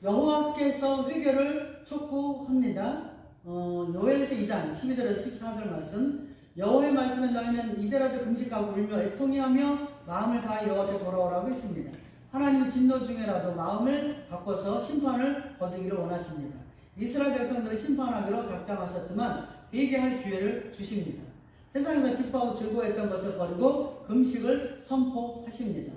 여호와께서 회개를 촉구합니다. 요엘서 2장 12절에서 14절 말씀. 여호와의 말씀에 너희는 이제라도 금식하고 울며 애통해하며 마음을 다해 여호와께 돌아오라고 했습니다. 하나님은 진노 중에라도 마음을 바꿔서 심판을 거두기를 원하십니다. 이스라엘 백성들을 심판하기로 작정하셨지만 회개할 기회를 주십니다. 세상에서 기뻐하고 즐거워했던 것을 버리고 금식을 선포하십니다.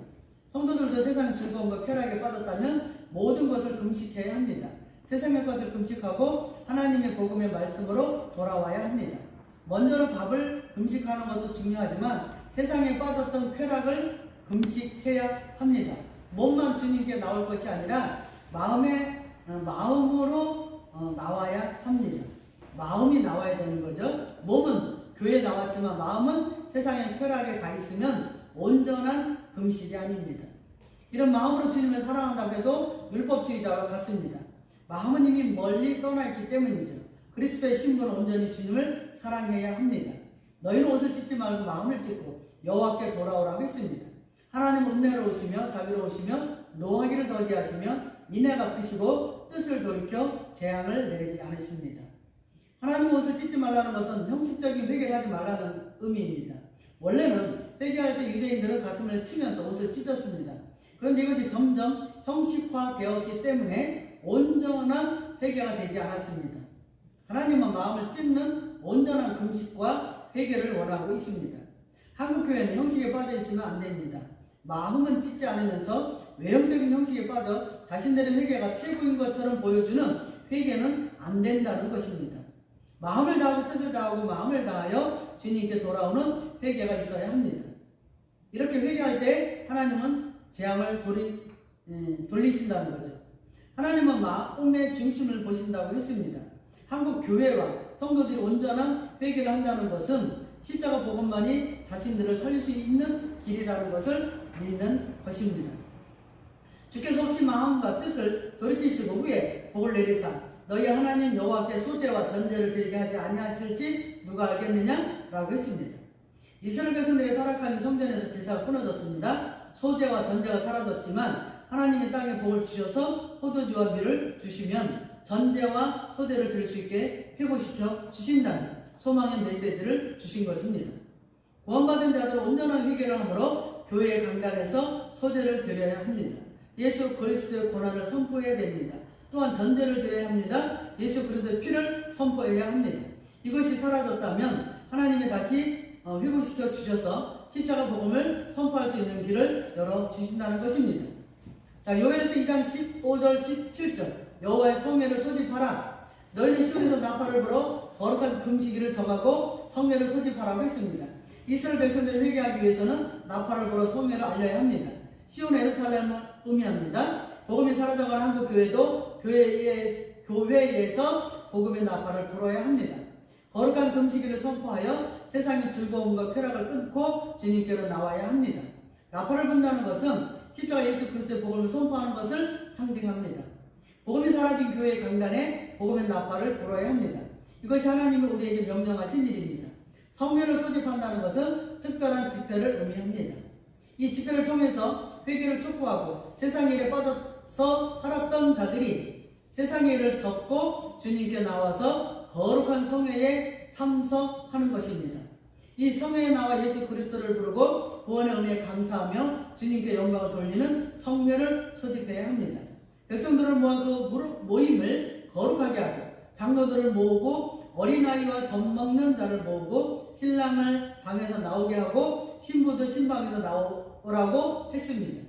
성도들도 세상의 즐거움과 쾌락에 빠졌다면 모든 것을 금식해야 합니다. 세상의 것을 금식하고 하나님의 복음의 말씀으로 돌아와야 합니다. 먼저는 밥을 금식하는 것도 중요하지만 세상에 빠졌던 쾌락을 금식해야 합니다. 몸만 주님께 나올 것이 아니라 마음으로 나와야 합니다. 마음이 나와야 되는 거죠. 몸은 교회에 나왔지만 마음은 세상의 쾌락에 가 있으면 온전한 금식이 아닙니다. 이런 마음으로 주님을 사랑한다고 해도 율법주의자와 같습니다. 마음은 이미 멀리 떠나 있기 때문이죠. 그리스도의 신분은 온전히 주님을 사랑해야 합니다. 너희는 옷을 찢지 말고 마음을 찢고 여호와께 돌아오라고 했습니다. 하나님은 은혜로우시며 자비로우시며 노하기를 더디하시며 인애가 크시고 뜻을 돌이켜 재앙을 내리지 않으십니다. 하나님 옷을 찢지 말라는 것은 형식적인 회개를 하지 말라는 의미입니다. 원래는 회개할 때 유대인들은 가슴을 치면서 옷을 찢었습니다. 그런데 이것이 점점 형식화되었기 때문에 온전한 회개가 되지 않았습니다. 하나님은 마음을 찢는 온전한 금식과 회개를 원하고 있습니다. 한국교회는 형식에 빠져 있으면 안 됩니다. 마음은 찢지 않으면서 외형적인 형식에 빠져 자신들의 회개가 최고인 것처럼 보여주는 회개는 안 된다는 것입니다. 마음을 다하고 뜻을 다하고 마음을 다하여 주님께 돌아오는 회개가 있어야 합니다. 이렇게 회개할 때 하나님은 재앙을 돌리신다는 거죠. 하나님은 마음의 중심을 보신다고 했습니다. 한국 교회와 성도들이 온전한 회개를 한다는 것은 십자가 복음만이 자신들을 살릴 수 있는 길이라는 것을 믿는 것입니다. 주께서 혹시 마음과 뜻을 돌이키시고 후에 복을 내리사 너희 하나님 여호와께 소제와 전제를 드리게 하지 아니하실지 누가 알겠느냐? 라고 했습니다. 이스라엘 백성들의 타락한 성전에서 제사가 끊어졌습니다. 소제와 전제가 사라졌지만 하나님의 땅에 복을 주셔서 포도주와 밀을 주시면 전제와 소제를 드릴 수 있게 회복시켜 주신다는 소망의 메시지를 주신 것입니다. 구원받은 자들은 온전한 회개를 하므로 교회의 강단에서 소제를 드려야 합니다. 예수 그리스도의 고난을 선포해야 됩니다. 또한 전제를 드려야 합니다. 예수 그리스도의 피를 선포해야 합니다. 이것이 사라졌다면 하나님이 다시 회복시켜 주셔서 십자가 복음을 선포할 수 있는 길을 열어 주신다는 것입니다. 자, 요엘서 2장 15절 17절 여호와의 성회를 소집하라. 너희는 시온에서 나팔을 불어 거룩한 금식일을 정하고 성회를 소집하라고 했습니다. 이스라엘 백성들을 회개하기 위해서는 나팔을 불어 성회를 알려야 합니다. 시온 예루살렘을 의미합니다. 복음이 사라져가는 한국 교회도 교회에서 복음의 나팔을 불어야 합니다. 거룩한 금식일을 선포하여 세상의 즐거움과 쾌락을 끊고 주님께로 나와야 합니다. 나팔을 분다는 것은 십자가 예수 그리스도의 복음을 선포하는 것을 상징합니다. 복음이 사라진 교회의 강단에 복음의 나팔을 불어야 합니다. 이것이 하나님이 우리에게 명령하신 일입니다. 성회를 소집한다는 것은 특별한 집회를 의미합니다. 이 집회를 통해서 회개를 촉구하고 세상의 일에 빠져서 살았던 자들이 세상의 일을 접고 주님께 나와서 거룩한 성회에 참석하는 것입니다. 이 성회에 나와 예수 그리스도를 부르고 구원의 은혜에 감사하며 주님께 영광을 돌리는 성회를 소집해야 합니다. 백성들을 모아 그 모임을 거룩하게 하고 장로들을 모으고 어린아이와 젖먹는 자를 모으고 신랑을 방에서 나오게 하고 신부도 신방에서 나오라고 했습니다.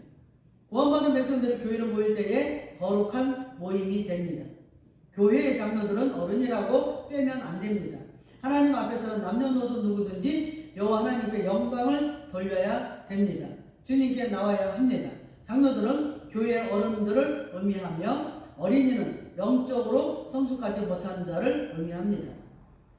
구원받은 백성들이 교회로 모일 때에 거룩한 모임이 됩니다. 교회의 장로들은 어른이라고 빼면 안 됩니다. 하나님 앞에서는 남녀노소 누구든지 여호와 하나님께 영광을 돌려야 됩니다. 주님께 나와야 합니다. 장로들은 교회의 어른들을 의미하며 어린이는 영적으로 성숙하지 못한 자를 의미합니다.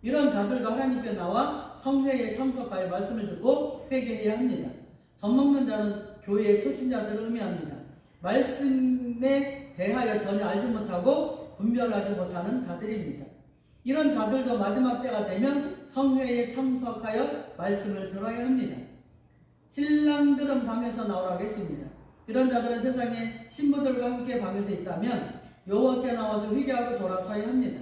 이런 자들과 하나님께 나와 성회에 참석하여 말씀을 듣고 회개해야 합니다. 젖먹는 자는 교회의 초신자들을 의미합니다. 말씀에 대하여 전혀 알지 못하고 분별하지 못하는 자들입니다. 이런 자들도 마지막 때가 되면 성회에 참석하여 말씀을 들어야 합니다. 신랑들은 방에서 나오라고 했습니다. 이런 자들은 세상에 신부들과 함께 방에서 있다면 여호와께 나와서 회개하고 돌아서야 합니다.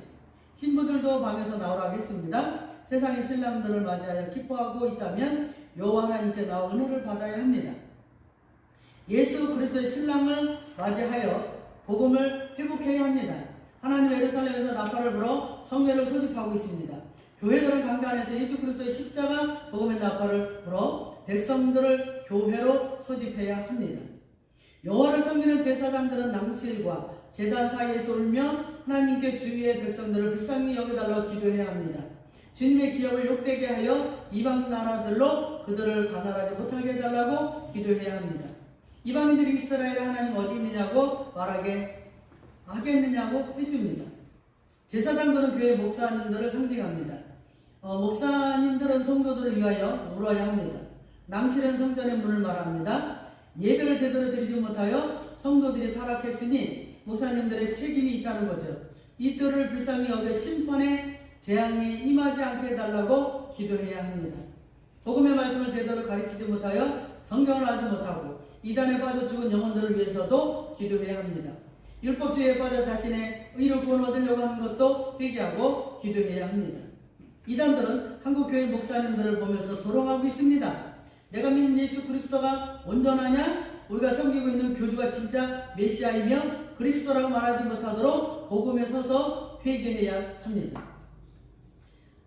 신부들도 방에서 나오라고 했습니다. 세상의 신랑들을 맞이하여 기뻐하고 있다면 여호와 하나님께 나와 은혜를 받아야 합니다. 예수 그리스도의 신랑을 맞이하여 복음을 회복해야 합니다. 하나님 예루살렘에서 나팔을 불어 성회를 소집하고 있습니다. 교회들은 강단에서 예수 그리스도의 십자가 복음의 나팔을 불어 백성들을 교회로 소집해야 합니다. 여호와를 섬기는 제사장들은 낭실과 제단 사이에서 울며 하나님께 주위의 백성들을 불쌍히 여겨달라고 기도해야 합니다. 주님의 기업을 욕되게 하여 이방 나라들로 그들을 가난하지 못하게 해달라고 기도해야 합니다. 이방인들이 이스라엘에 하나님 어디 있느냐고 말하게 하겠느냐고 했습니다. 제사장들은 교회 목사님들을 상징합니다. 목사님들은 성도들을 위하여 울어야 합니다. 낭실은 성전의 문을 말합니다. 예배를 제대로 드리지 못하여 성도들이 타락했으니 목사님들의 책임이 있다는 거죠. 이들을 불쌍히 여겨 심판의 재앙에 임하지 않게 해달라고 기도해야 합니다. 복음의 말씀을 제대로 가르치지 못하여 성경을 알지 못하고 이단에 빠져 죽은 영혼들을 위해서도 기도해야 합니다. 율법주의에 빠져 자신의 의로 구원 얻으려고 하는 것도 회개하고 기도해야 합니다. 이단들은 한국교회 목사님들을 보면서 조롱하고 있습니다. 내가 믿는 예수 그리스도가 온전하냐? 우리가 섬기고 있는 교주가 진짜 메시아이며 그리스도라고 말하지 못하도록 복음에 서서 회개해야 합니다.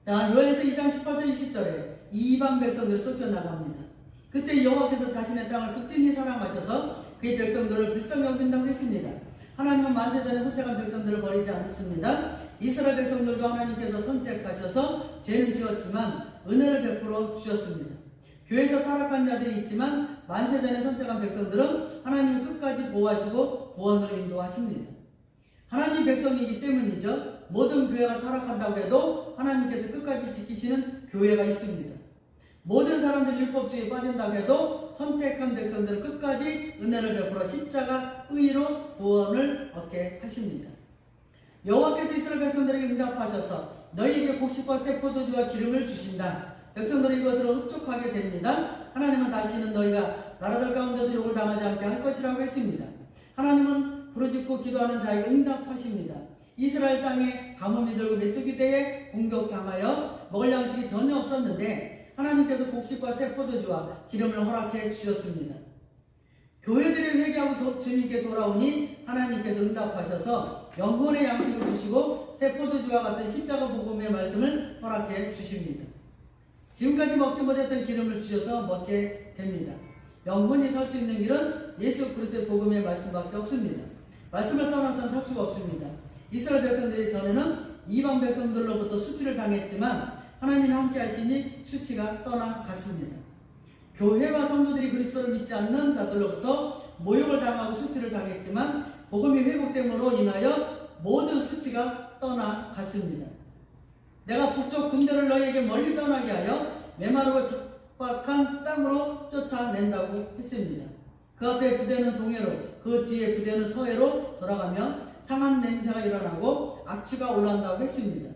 자, 요한에서 2장 18절 20절에 이방 백성들을 쫓겨나갑니다. 그때 여호와께서 자신의 땅을 극진히 사랑하셔서 그의 백성들을 불쌍히 여긴다고 했습니다. 하나님은 만세전에 선택한 백성들을 버리지 않습니다. 이스라엘 백성들도 하나님께서 선택하셔서 죄는 지었지만 은혜를 베풀어 주셨습니다. 교회에서 타락한 자들이 있지만 만세전에 선택한 백성들은 하나님이 끝까지 보호하시고 구원으로 인도하십니다. 하나님 백성이기 때문이죠. 모든 교회가 타락한다고 해도 하나님께서 끝까지 지키시는 교회가 있습니다. 모든 사람들이 율법주의에 빠진다고 해도 선택한 백성들은 끝까지 은혜를 베풀어 십자가 의로 구원을 얻게 하십니다. 여호와께서 이스라엘 백성들에게 응답하셔서 너희에게 곡식과 새 포도주와 기름을 주신다. 백성들이 이것으로 흡족하게 됩니다. 하나님은 다시는 너희가 나라들 가운데서 욕을 당하지 않게 할 것이라고 했습니다. 하나님은 부르짖고 기도하는 자에게 응답하십니다. 이스라엘 땅에 가뭄이 들고 메뚜기 떼에 공격당하여 먹을 양식이 전혀 없었는데 하나님께서 곡식과 새 포도주와 기름을 허락해 주셨습니다. 교회들이 회개하고 주님께 돌아오니 하나님께서 응답하셔서 영혼의 양식을 주시고 새 포도주와 같은 십자가 복음의 말씀을 허락해 주십니다. 지금까지 먹지 못했던 기름을 주셔서 먹게 됩니다. 영혼이 설 수 있는 길은 예수 그리스도의 복음의 말씀밖에 없습니다. 말씀을 떠나서는 살 수가 없습니다. 이스라엘 백성들이 전에는 이방 백성들로부터 수치를 당했지만 하나님이 함께 하시니 수치가 떠나갔습니다. 교회와 성도들이 그리스도를 믿지 않는 자들로부터 모욕을 당하고 수치를 당했지만 복음이 회복됨으로 인하여 모든 수치가 떠나갔습니다. 내가 북쪽 군대를 너희에게 멀리 떠나게 하여 메마르고 척박한 땅으로 쫓아낸다고 했습니다. 그 앞에 부대는 동해로 그 뒤에 부대는 서해로 돌아가며 상한 냄새가 일어나고 악취가 올라온다고 했습니다.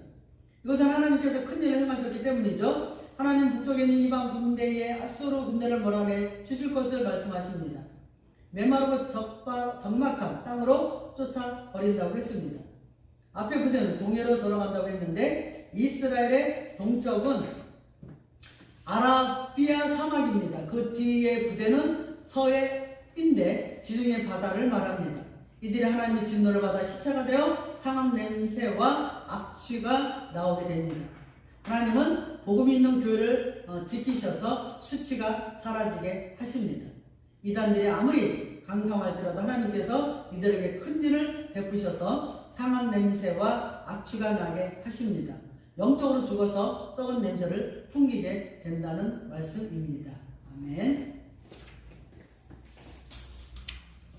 이것은 하나님께서 큰일을 행하셨기 때문이죠. 하나님 북쪽에 있는 이방 군대에 아수르 군대를 몰아내 주실 것을 말씀하십니다. 메마르고 적막한 땅으로 쫓아버린다고 했습니다. 앞에 부대는 동해로 돌아간다고 했는데 이스라엘의 동쪽은 아라비아 사막입니다. 그 뒤에 부대는 서해인데 지중해 바다를 말합니다. 이들이 하나님의 진노를 받아 시체가 되어 상한 냄새와 악취가 나오게 됩니다. 하나님은 복음이 있는 교회를 지키셔서 수치가 사라지게 하십니다. 이단들이 아무리 강성할지라도 하나님께서 이들에게 큰 일을 베푸셔서 상한 냄새와 악취가 나게 하십니다. 영적으로 죽어서 썩은 냄새를 풍기게 된다는 말씀입니다. 아멘.